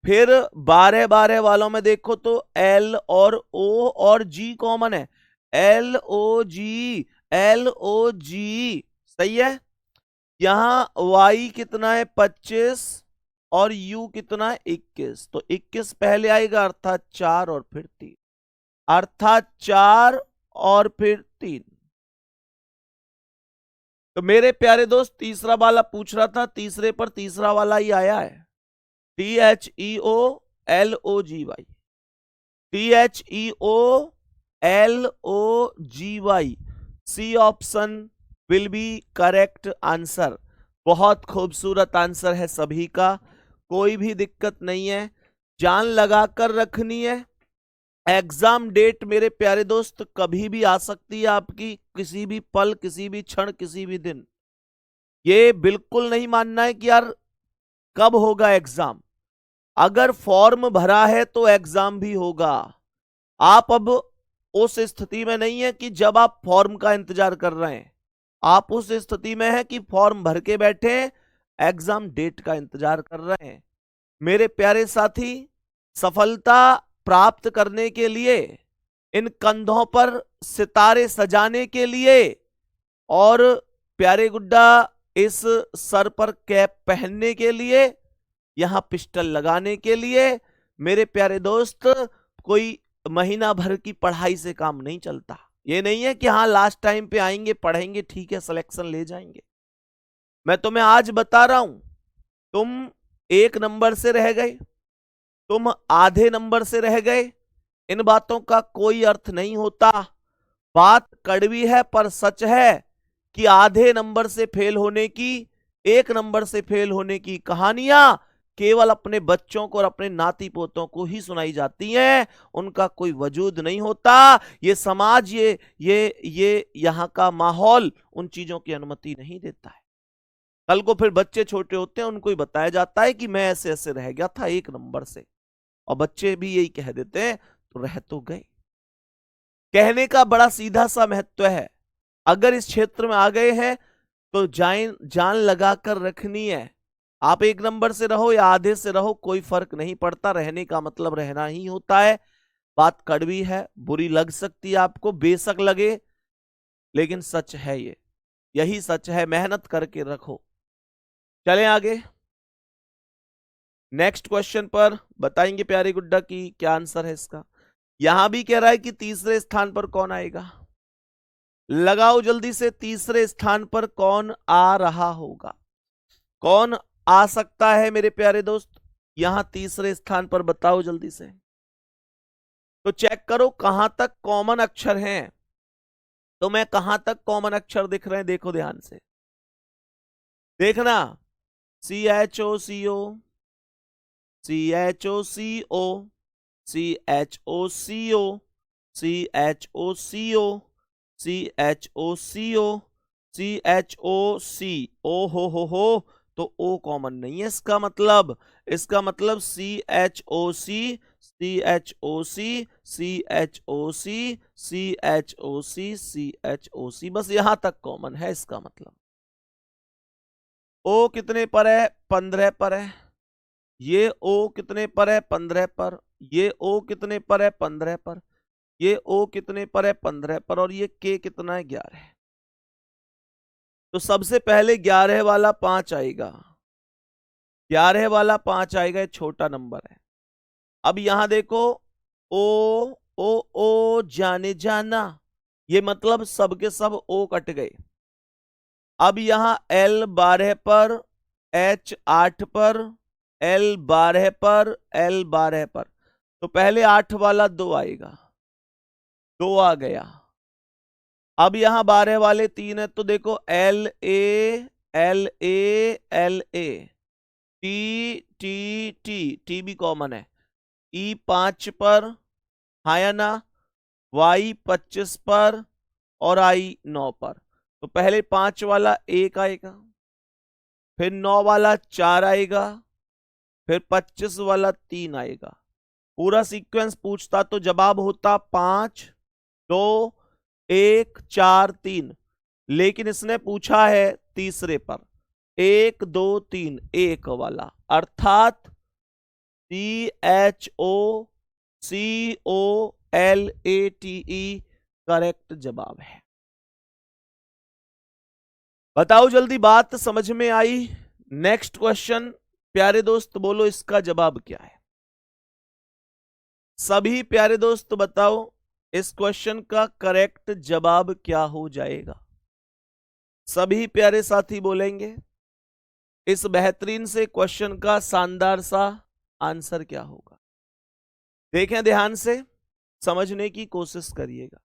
फिर 12 वालों में देखो तो L और O और G कॉमन है, LOG, LOG सही है। यहां Y कितना है 25 और U कितना है 21, तो 21 पहले आएगा अर्थात 4 और फिर 3, अर्थात 4 और फिर 3। तो मेरे प्यारे दोस्त तीसरा वाला पूछ रहा था, तीसरे पर तीसरा वाला ही आया है, THEO LOGY, THEO LOGY, C option will be correct answer. बहुत खूबसूरत आंसर है सभी का, कोई भी दिक्कत नहीं है, जान लगाकर रखनी है। एग्जाम डेट मेरे प्यारे दोस्त कभी भी आ सकती है आपकी, किसी भी पल, किसी भी क्षण, किसी भी दिन। ये बिल्कुल नहीं मानना है कि यार कब होगा एग्जाम। अगर फॉर्म भरा है तो एग्जाम भी होगा। आप अब उस स्थिति में नहीं है कि जब आप फॉर्म का इंतजार कर रहे हैं, आप उस स्थिति में है कि फॉर्म भर के बैठे, एग्जाम डेट का इंतजार कर रहे हैं। मेरे प्यारे साथी, सफलता प्राप्त करने के लिए, इन कंधों पर सितारे सजाने के लिए और प्यारे गुड्डा इस सर पर कैप पहनने के लिए, यहां पिस्टल लगाने के लिए, मेरे प्यारे दोस्त कोई महीना भर की पढ़ाई से काम नहीं चलता। ये नहीं है कि हाँ लास्ट टाइम पे आएंगे पढ़ेंगे ठीक है सिलेक्शन ले जाएंगे। मैं तुम्हें आज बता रहा हूं, तुम 1 नंबर से रह गए, तुम आधे नंबर से रह गए, इन बातों का कोई अर्थ नहीं होता। बात कड़वी है पर सच है कि आधे नंबर से फेल होने की, 1 नंबर से फेल होने की कहानियां केवल अपने बच्चों को और अपने नाती पोतों को ही सुनाई जाती हैं, उनका कोई वजूद नहीं होता। ये समाज, ये यहाँ का माहौल उन चीजों की अनुमति नहीं देता है। कल को फिर बच्चे छोटे होते हैं, उनको ही बताया जाता है कि मैं ऐसे ऐसे रह गया था 1 नंबर से, और बच्चे भी यही कह देते हैं, तो रह तो गए। कहने का बड़ा सीधा सा महत्व है। अगर इस क्षेत्र में आ गए हैं तो जान लगाकर रखनी है। आप 1 नंबर से रहो या आधे से रहो, कोई फर्क नहीं पड़ता, रहने का मतलब रहना ही होता है। बात कड़वी है, बुरी लग सकती है आपको, बेशक लगे, लेकिन सच है, ये यही सच है। मेहनत करके रखो। चलें आगे, नेक्स्ट क्वेश्चन पर बताएंगे प्यारे गुड्डा की क्या आंसर है इसका। यहां भी कह रहा है कि तीसरे स्थान पर कौन आएगा, लगाओ जल्दी से, तीसरे स्थान पर कौन आ रहा होगा, कौन आ सकता है मेरे प्यारे दोस्त यहां तीसरे स्थान पर, बताओ जल्दी से। तो चेक करो कहां तक कॉमन अक्षर हैं, तो मैं कहां तक कॉमन अक्षर दिख रहे हैं, देखो ध्यान से, देखना। CHOCO, CHOCO, CHOCO, CHOCO, CHOCO, CHOC, ओ हो, तो O कॉमन नहीं है, इसका मतलब CHOC CHOC CHOC CHOC CHOC, बस यहां तक कॉमन है। इसका मतलब O कितने पर है? 15 पर है। ये O कितने पर है? 15 पर। ये O कितने पर है? 15 पर। ये O कितने पर है? 15 पर। और ये K कितना है? 11। तो सबसे पहले 11 वाला 5 आएगा। 11 वाला 5 आएगा, ये छोटा नंबर है। अब यहां देखो, ओ जाने जाना, ये मतलब सब के सब O कट गए। अब यहां L 12 पर, H 8 पर, L 12 पर, L 12 पर। तो पहले 8 वाला 2 आएगा, 2 आ गया। अब यहां 12 वाले 3 है, तो देखो L A L A L A, T T T, T भी कॉमन है। E 5 पर, हाँ या ना? Y 25 पर और I 9 पर। तो पहले 5 वाला 1 आएगा, फिर 9 वाला 4 आएगा, फिर 25 वाला 3 आएगा। पूरा सीक्वेंस पूछता तो जवाब होता 5 2 1 4 3, लेकिन इसने पूछा है तीसरे पर 1 2 3 1 वाला, अर्थात CHOCOLATE करेक्ट जवाब है। बताओ जल्दी, बात समझ में आई? नेक्स्ट क्वेश्चन प्यारे दोस्त, बोलो इसका जवाब क्या है? सभी प्यारे दोस्त बताओ इस क्वेश्चन का करेक्ट जवाब क्या हो जाएगा? सभी प्यारे साथी बोलेंगे इस बेहतरीन से क्वेश्चन का शानदार सा आंसर क्या होगा। देखें ध्यान से, समझने की कोशिश करिएगा।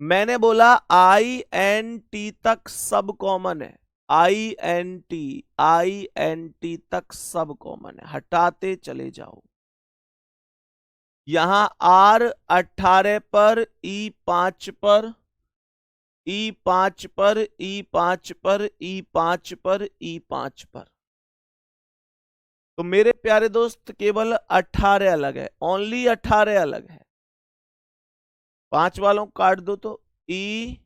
मैंने बोला INT तक सब कॉमन है, INT तक सब कॉमन है, हटाते चले जाओ। यहां R 18 पर, E 5 पर, E 5 पर, E 5 पर, E 5 पर, E 5 पर। तो मेरे प्यारे दोस्त केवल 18 अलग है, ओनली 18 अलग है। 5 वालों को काट दो तो E,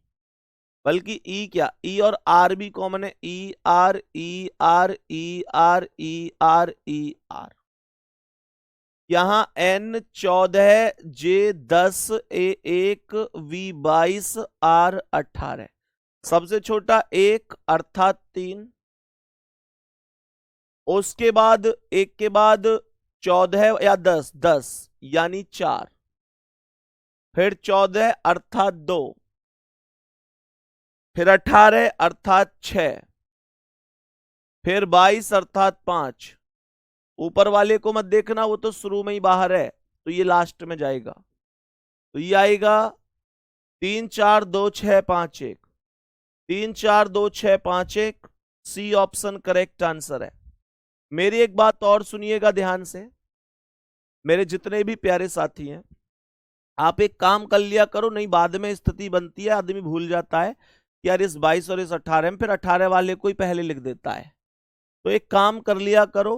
बल्कि E क्या, E और R भी कॉमन है, E R E R E R E R E R। यहां N 14, J 10, A 1, V 22, R 18। सबसे छोटा 1 अर्थात 3। उसके बाद 1 के बाद 14 या 10, 10 यानी 4, फिर 14 अर्थात 2, फिर 18 अर्थात 6, फिर 22 अर्थात 5। ऊपर वाले को मत देखना, वो तो शुरू में ही बाहर है, तो ये लास्ट में जाएगा। तो ये आएगा 3 4 2 6 5 1, 3 4 2 6 5 1। सी ऑप्शन करेक्ट आंसर है। मेरी एक बात और सुनिएगा ध्यान से, मेरे जितने भी प्यारे साथी हैं, आप एक काम कर लिया करो, नहीं बाद में स्थिति बनती है, आदमी भूल जाता है कि यार इस 22 और इस 18 में, फिर 18 वाले को ही पहले लिख देता है। तो एक काम कर लिया करो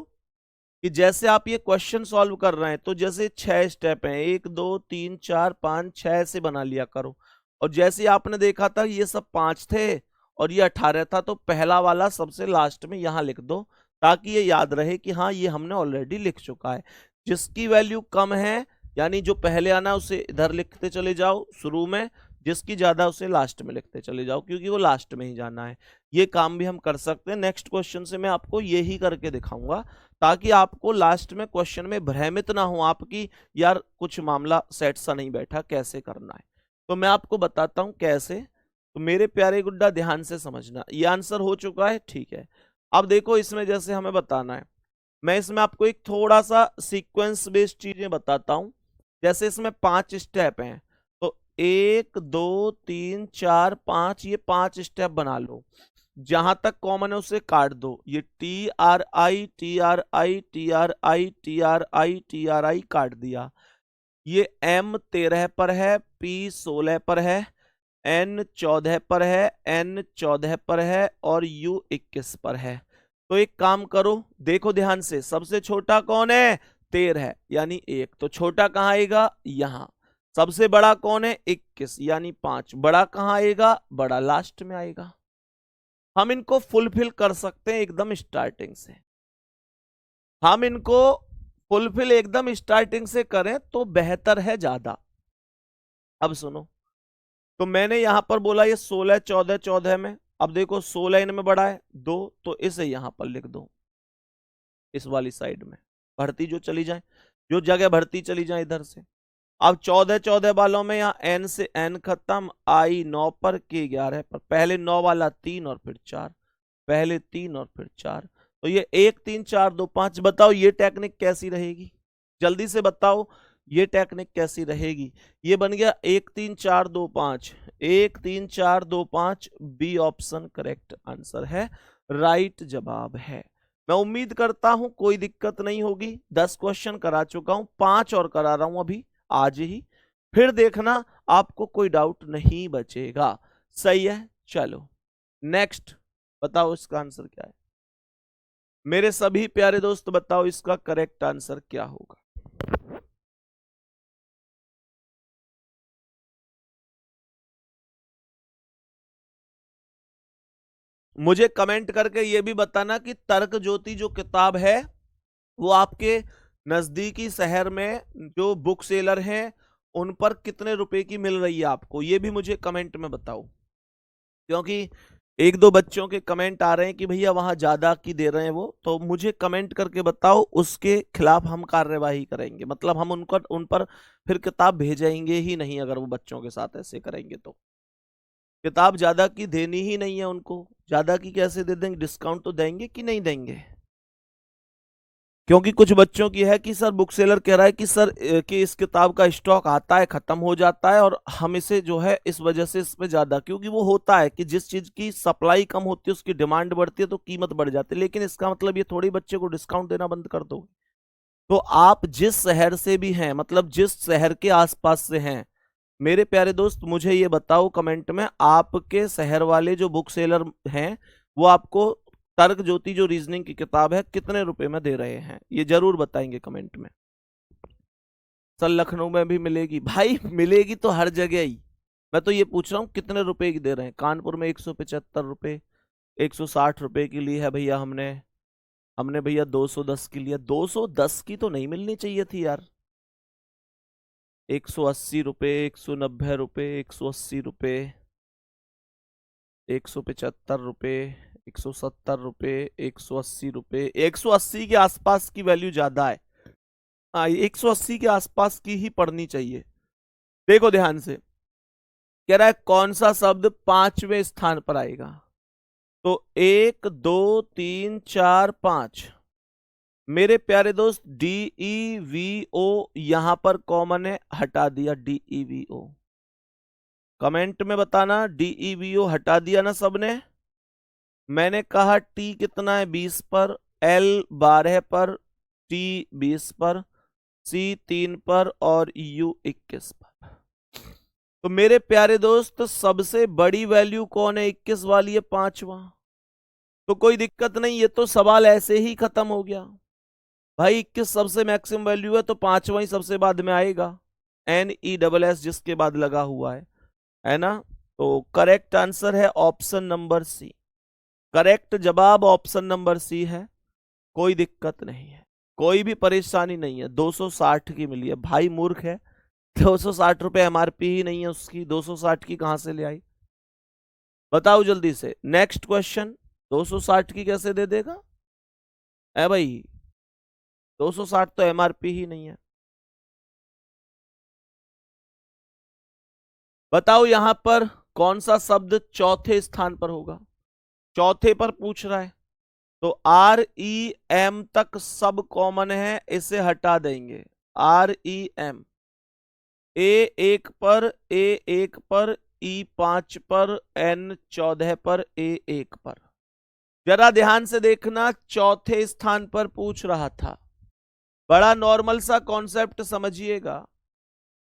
कि जैसे आप ये क्वेश्चन सॉल्व कर रहे हैं, तो जैसे 6 स्टेप हैं, 1 2 3 4 5 6 से बना लिया करो। और जैसे आपने देखा था ये सब 5 थे और ये 18 था, तो पहला वाला सबसे लास्ट में यहां लिख दो, ताकि ये याद रहे कि हाँ ये हमने ऑलरेडी लिख चुका है। जिसकी वैल्यू कम है, यानी जो पहले आना है उसे इधर लिखते चले जाओ शुरू में, जिसकी ज्यादा उसे लास्ट में लिखते चले जाओ, क्योंकि वो लास्ट में ही जाना है। ये काम भी हम कर सकते हैं। नेक्स्ट क्वेश्चन से मैं आपको यही करके दिखाऊंगा, ताकि आपको लास्ट में क्वेश्चन में भ्रमित ना हो आपकी, यार कुछ मामला सेट सा नहीं बैठा, कैसे करना है। तो मैं आपको बताता हूं कैसे। तो मेरे प्यारे गुड्डा ध्यान से समझना, ये आंसर हो चुका है, ठीक है। अब देखो इसमें जैसे हमें बताना है, मैं इसमें आपको एक थोड़ा सा सीक्वेंस बेस्ड चीजें बताता हूं। जैसे इसमें 5 स्टेप हैं, तो 1 2 3 4 5, ये 5 स्टेप बना लो। जहां तक कॉमन है उसे काट दो। ये TRI TRI TRI TRI TRI काट दिया। ये M 13 पर है, P 16 पर है, N 14 पर है, N 14 पर है और U 21 पर है। तो एक काम करो, देखो ध्यान से, सबसे छोटा कौन है? 13 यानी 1, तो छोटा कहाँ आएगा, यहां। सबसे बड़ा कौन है, 21 यानी 5। बड़ा कहाँ आएगा, बड़ा लास्ट में आएगा। हम इनको फुलफिल कर सकते हैं एकदम स्टार्टिंग से, हम इनको फुलफिल एकदम स्टार्टिंग से करें तो बेहतर है ज्यादा। अब सुनो, तो मैंने यहां पर बोला ये 16 14 14 में, अब देखो 16 इनमें बड़ा है 2, तो इसे यहां पर लिख दो इस वाली साइड में, भरती जो चली जाए, जो जगह भरती चली जाए इधर से। अब 14 14 वालों में यहाँ n से n खत्म, आई 9 पर, के 11 पर, पहले 9 वाला 3 और फिर 4, पहले 3 और फिर 4, तो ये 1 3 4 2 5। बताओ ये टेक्निक कैसी रहेगी, जल्दी से बताओ ये टेक्निक कैसी रहेगी। ये बन गया 1 3 4 2 5, 1 3 4 2 5, बी ऑप्शन करेक्ट आंसर है, राइट जवाब है। मैं उम्मीद करता हूं कोई दिक्कत नहीं होगी। 10 क्वेश्चन करा चुका हूं, 5 और करा रहा हूं अभी आज ही, फिर देखना आपको कोई डाउट नहीं बचेगा। सही है, चलो नेक्स्ट बताओ इसका आंसर क्या है। मेरे सभी प्यारे दोस्त बताओ इसका करेक्ट आंसर क्या होगा। मुझे कमेंट करके ये भी बताना कि तर्क ज्योति जो किताब है वो आपके नजदीकी शहर में जो बुक सेलर हैं उन पर कितने रुपए की मिल रही है आपको, ये भी मुझे कमेंट में बताओ, क्योंकि एक दो बच्चों के कमेंट आ रहे हैं कि भैया वहां ज्यादा की दे रहे हैं वो, तो मुझे कमेंट करके बताओ, उसके खिलाफ हम कार्यवाही करेंगे। मतलब हम उन पर फिर किताब भेजेंगे ही नहीं अगर वो बच्चों के साथ ऐसे करेंगे तो। किताब ज्यादा की देनी ही नहीं है उनको, ज्यादा की कैसे दे देंगे, डिस्काउंट तो देंगे कि नहीं देंगे। क्योंकि कुछ बच्चों की है कि सर बुक सेलर कह रहा है कि सर कि इस किताब का स्टॉक आता है खत्म हो जाता है और हम इसे जो है इस वजह से इसमें ज्यादा, क्योंकि वो होता है कि जिस चीज की सप्लाई कम होती है उसकी डिमांड बढ़ती है तो कीमत बढ़ जाती है, लेकिन इसका मतलब ये थोड़ी बच्चे को डिस्काउंट देना बंद कर दो। तो आप जिस शहर से भी हैं, मतलब जिस शहर के आसपास से हैं मेरे प्यारे दोस्त, मुझे ये बताओ कमेंट में, आपके शहर वाले जो बुक सेलर हैं वो आपको तर्क ज्योति जो रीजनिंग की किताब है कितने रुपए में दे रहे हैं, ये जरूर बताएंगे कमेंट में। सर लखनऊ में भी मिलेगी, भाई मिलेगी तो हर जगह ही, मैं तो ये पूछ रहा हूँ कितने रुपए की दे रहे हैं। कानपुर में 175 रुपए, 160 रुपए की ली है भैया हमने, हमने भैया 210 की लिया, 210 की तो नहीं मिलनी चाहिए थी यार। 180 रुपए, 190 रुपए, 180 रुपए, 175 रुपए, 170 रुपए, 180 रुपए, 180 के आसपास की वैल्यू ज्यादा है। हाँ 180 के आसपास की ही पढ़नी चाहिए। देखो ध्यान से, कह रहा है कौन सा शब्द 5वें स्थान पर आएगा, तो 1 2 3 4 5। मेरे प्यारे दोस्त DEVO यहां पर कॉमन है, हटा दिया DEVO। कमेंट में बताना DEVO हटा दिया ना सबने। मैंने कहा T कितना है 20 पर, L 12 पर, T 20 पर, C 3 पर और U 21 पर। तो मेरे प्यारे दोस्त सबसे बड़ी वैल्यू कौन है, 21 वाली है, 5वां। तो कोई दिक्कत नहीं, ये तो सवाल ऐसे ही खत्म हो गया भाई। 21 सबसे मैक्सिमम वैल्यू है तो 5वां ही सबसे बाद में आएगा, NESS जिसके बाद लगा हुआ है ना। तो करेक्ट आंसर है ऑप्शन नंबर सी, करेक्ट जवाब ऑप्शन नंबर सी है। कोई दिक्कत नहीं है, कोई भी परेशानी नहीं है। 260 की मिली है भाई, मूर्ख है, 260 रुपए MRP ही नहीं है उसकी, 260 की कहां से ले आई बताओ जल्दी से। नेक्स्ट क्वेश्चन, 260 की कैसे दे देगा है भाई, 260 तो MRP ही नहीं है। बताओ यहां पर कौन सा शब्द चौथे स्थान पर होगा, चौथे पर पूछ रहा है। तो REM तक सब कॉमन है, इसे हटा देंगे, REM। A1 पर, A1 पर, E5 पर, N14 पर, A1 पर। जरा ध्यान से देखना, चौथे स्थान पर पूछ रहा था। बड़ा नॉर्मल सा कॉन्सेप्ट समझिएगा।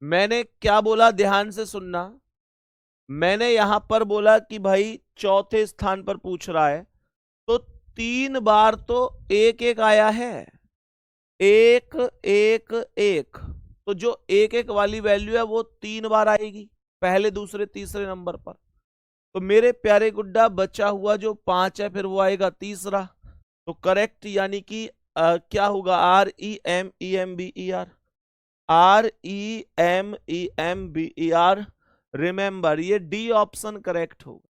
मैंने क्या बोला, ध्यान से सुनना। मैंने यहां पर बोला कि भाई चौथे स्थान पर पूछ रहा है तो 3 बार तो 1 1 आया है, एक एक एक, तो जो एक एक वाली वैल्यू है वो 3 बार आएगी पहले दूसरे तीसरे नंबर पर। तो मेरे प्यारे गुड्डा बचा हुआ जो 5 है फिर वो आएगा तीसरा। तो करेक्ट यानी कि क्या होगा, REMEMBER, REMEMBER। रिमेंबर, ये डी ऑप्शन करेक्ट होगा।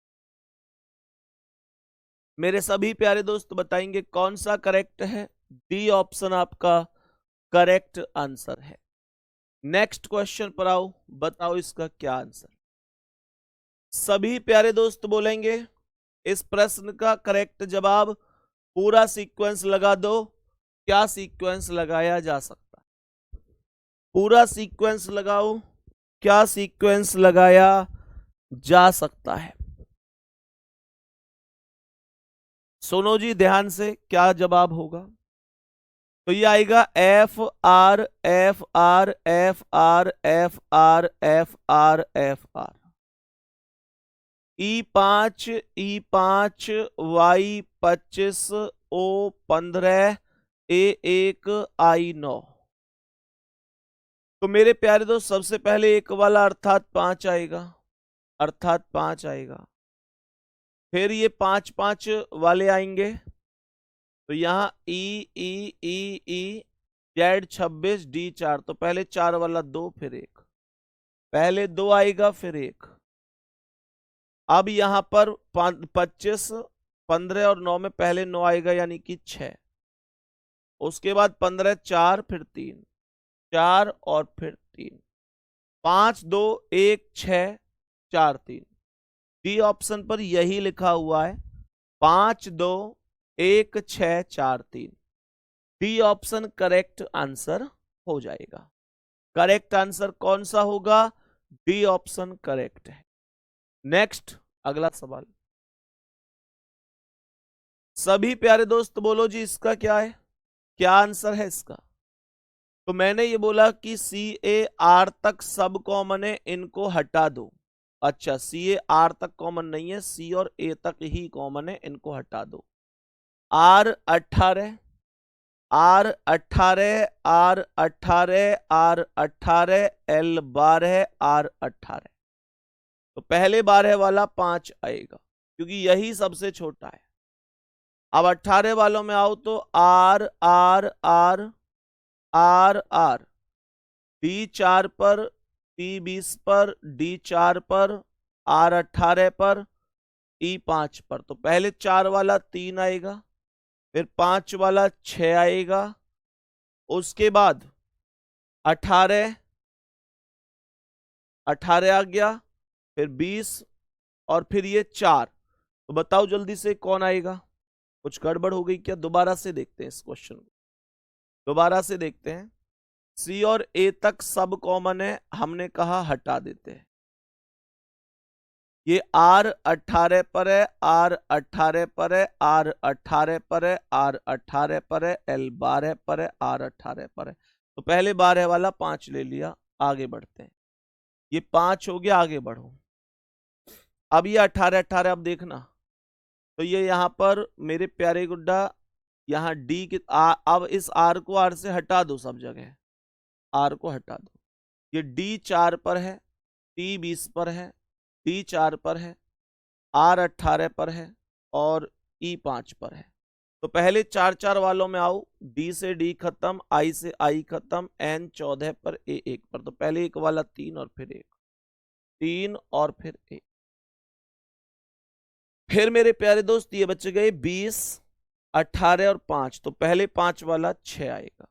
मेरे सभी प्यारे दोस्त बताएंगे कौन सा करेक्ट है। डी ऑप्शन आपका करेक्ट आंसर है। नेक्स्ट क्वेश्चन पर आओ, बताओ इसका क्या आंसर। सभी प्यारे दोस्त बोलेंगे इस प्रश्न का करेक्ट जवाब। पूरा सीक्वेंस लगा दो, क्या सीक्वेंस लगाया जा सकता है? पूरा सीक्वेंस लगाओ, क्या सीक्वेंस लगाया जा सकता है? सुनो जी ध्यान से, क्या जवाब होगा। तो ये आएगा FR FR FR FR FR FR, E5 E5 Y25 O15 A1 I9। तो मेरे प्यारे दोस्त सबसे पहले एक वाला अर्थात 5 आएगा, अर्थात 5 आएगा। फिर ये 5 5 वाले आएंगे, तो यहाँ E Z26 D4। तो पहले 4 वाला 2 फिर 1, पहले 2 आएगा फिर 1। अब यहाँ पर 25 15 और 9 में पहले 9 आएगा यानी कि 6। उसके बाद 15 4 फिर 3 4 और फिर 3 5 2 1 6 4 3। डी ऑप्शन पर यही लिखा हुआ है 5 2 1 6 4 3। डी ऑप्शन करेक्ट आंसर हो जाएगा। करेक्ट आंसर कौन सा होगा? डी ऑप्शन करेक्ट है। नेक्स्ट अगला सवाल। सभी प्यारे दोस्त बोलो जी इसका क्या है, क्या आंसर है इसका। तो मैंने ये बोला कि CAR तक सब कॉमन है, इनको हटा दो। अच्छा, CAR तक कॉमन नहीं है, C और A तक ही कॉमन है, इनको हटा दो। R18 R18 R18 R18 L12 R18। तो पहले 12 वाला 5 आएगा क्योंकि यही सबसे छोटा है। अब 18 वालों में आओ तो R R R R R D4 पर D20 पर D4 पर R18 पर E5 पर। तो पहले 4 वाला 3 आएगा, फिर 5 वाला 6 आएगा, उसके बाद 18 18 आ गया, फिर 20 और फिर ये 4। तो बताओ जल्दी से कौन आएगा। कुछ गड़बड़ हो गई क्या? दोबारा से देखते हैं इस क्वेश्चन को, दोबारा से देखते हैं। C और A तक सब कॉमन है, हमने कहा हटा देते हैं। ये R18 पर है, R18 पर है, R18 पर है, R18 पर है, L12 पर है, R18 पर है। तो पहले 12 वाला 5 ले लिया, आगे बढ़ते हैं। ये 5 हो गया, आगे बढ़ो। अब ये 18 18 अब देखना, तो ये यहां पर मेरे प्यारे गुड्डा यहाँ D के अब इस R को R से हटा दो, सब जगह R को हटा दो। ये D4 पर है, T20 पर है, D4 पर है, R18 पर है और E5 पर है। तो पहले 4 4 वालों में आओ, D से D खत्म, I से I खत्म, N14 पर A1 पर। तो पहले एक वाला 3 और फिर 1, 3 और फिर 1। फिर मेरे प्यारे दोस्त ये बच गए 20 18 और 5। तो पहले 5 वाला 6 आएगा,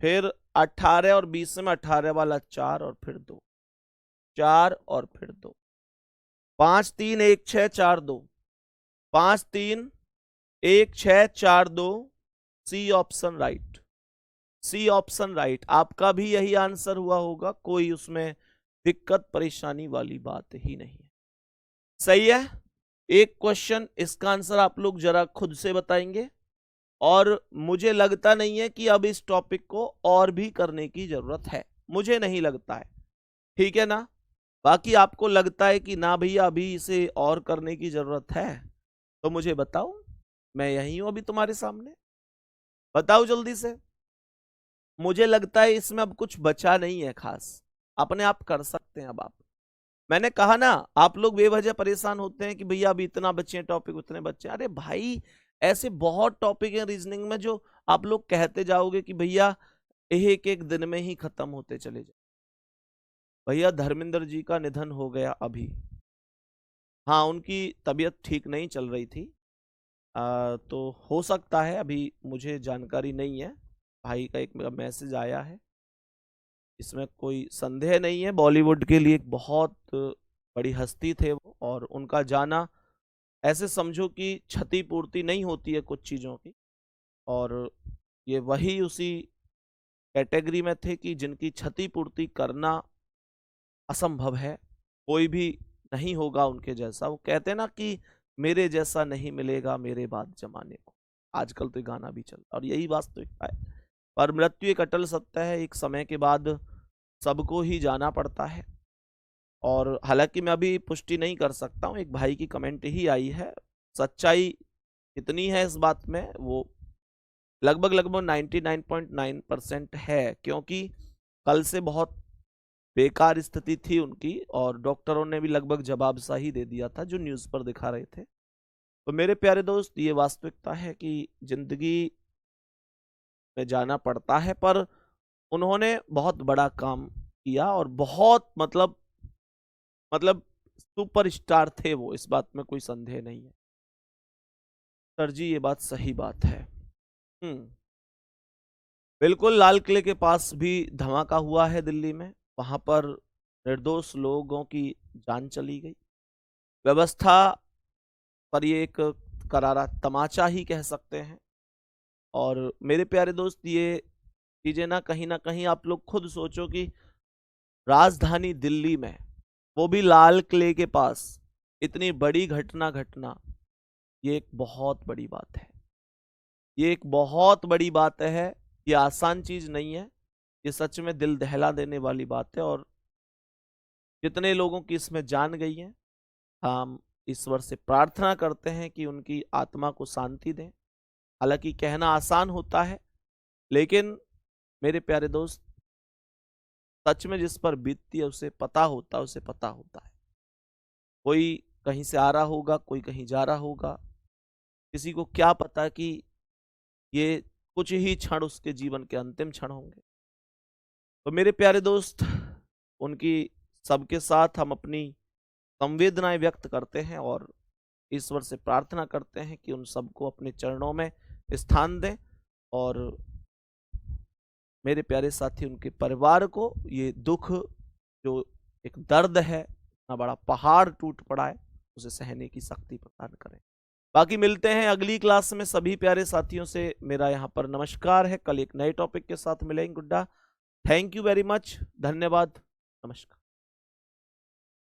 फिर 18 और 20 में 18 वाला 4 और फिर 2 4 और फिर 2 5 3 1 6 4 2 5 3 1 6 4 2। C option right, C option right. आपका भी यही आंसर हुआ होगा, कोई उसमें दिक्कत परेशानी वाली बात ही नहीं है। सही है। एक क्वेश्चन इसका आंसर आप लोग जरा खुद से बताएंगे, और मुझे लगता नहीं है कि अब इस टॉपिक को और भी करने की जरूरत है, मुझे नहीं लगता है, ठीक है ना। बाकी आपको लगता है कि ना भैया अभी इसे और करने की जरूरत है, तो मुझे बताओ, मैं यही हूं अभी तुम्हारे सामने, बताओ जल्दी से। मुझे लगता है इसमें अब कुछ बचा नहीं है खास, अपने आप कर सकते हैं अब आप। मैंने कहा ना, आप लोग बेवजह परेशान होते हैं कि भैया अभी इतना बचे टॉपिक उतने बच्चे। अरे भाई, ऐसे बहुत टॉपिक है रीजनिंग में जो आप लोग कहते जाओगे कि भैया एक एक दिन में ही खत्म होते चले जाए। भैया धर्मेंद्र जी का निधन हो गया अभी। हाँ, उनकी तबीयत ठीक नहीं चल रही थी। तो हो सकता है, अभी मुझे जानकारी नहीं है। भाई का एक मेरा मैसेज आया है, इसमें कोई संदेह नहीं है। बॉलीवुड के लिए एक बहुत बड़ी हस्ती थे वो, और उनका जाना ऐसे समझो कि क्षतिपूर्ति नहीं होती है कुछ चीज़ों की, और ये वही उसी कैटेगरी में थे कि जिनकी क्षतिपूर्ति करना असंभव है। कोई भी नहीं होगा उनके जैसा। वो कहते हैं ना कि मेरे जैसा नहीं मिलेगा मेरे बाद जमाने को। आजकल तो ये गाना भी चल, और यही वास्तविकता है। पर मृत्यु एक अटल सत्य है, एक समय के बाद सबको ही जाना पड़ता है। और हालांकि मैं अभी पुष्टि नहीं कर सकता हूँ, एक भाई की कमेंट ही आई है। सच्चाई कितनी है इस बात में, वो लगभग लगभग 99.9% है, क्योंकि कल से बहुत बेकार स्थिति थी उनकी, और डॉक्टरों ने भी लगभग जवाब सा ही दे दिया था जो न्यूज़ पर दिखा रहे थे। तो मेरे प्यारे दोस्त, ये वास्तविकता है कि जिंदगी में जाना पड़ता है, पर उन्होंने बहुत बड़ा काम किया, और बहुत मतलब सुपरस्टार थे वो, इस बात में कोई संदेह नहीं है। सर जी, ये बात सही बात है। बिल्कुल, लाल किले के पास भी धमाका हुआ है दिल्ली में। वहां पर निर्दोष लोगों की जान चली गई। व्यवस्था पर ये एक करारा तमाचा ही कह सकते हैं। और मेरे प्यारे दोस्त, ये चीजें ना कहीं आप लोग खुद सोचो कि राजधानी दिल्ली में, वो भी लाल किले के पास, इतनी बड़ी घटना घटना, ये एक बहुत बड़ी बात है। ये एक बहुत बड़ी बात है। ये आसान चीज नहीं है। ये सच में दिल दहला देने वाली बात है। और जितने लोगों की इसमें जान गई है, हम ईश्वर से प्रार्थना करते हैं कि उनकी आत्मा को शांति दें। हालांकि कहना आसान होता है, लेकिन मेरे प्यारे दोस्त, सच में जिस पर बीतती है उसे पता होता है, उसे पता होता है। कोई कहीं से आ रहा होगा, कोई कहीं जा रहा होगा, किसी को क्या पता कि ये कुछ ही क्षण उसके जीवन के अंतिम क्षण होंगे। तो मेरे प्यारे दोस्त, उनकी सबके साथ हम अपनी संवेदनाएं व्यक्त करते हैं, और ईश्वर से प्रार्थना करते हैं कि उन सबको अपने चरणों में स्थान दें। और मेरे प्यारे साथी, उनके परिवार को ये दुख, जो एक दर्द है, इतना बड़ा पहाड़ टूट पड़ा है, उसे सहने की शक्ति प्रदान करें। बाकी मिलते हैं अगली क्लास में। सभी प्यारे साथियों से मेरा यहाँ पर नमस्कार है। कल एक नए टॉपिक के साथ मिलेंगे। गुड्डा, थैंक यू वेरी मच, धन्यवाद, नमस्कार।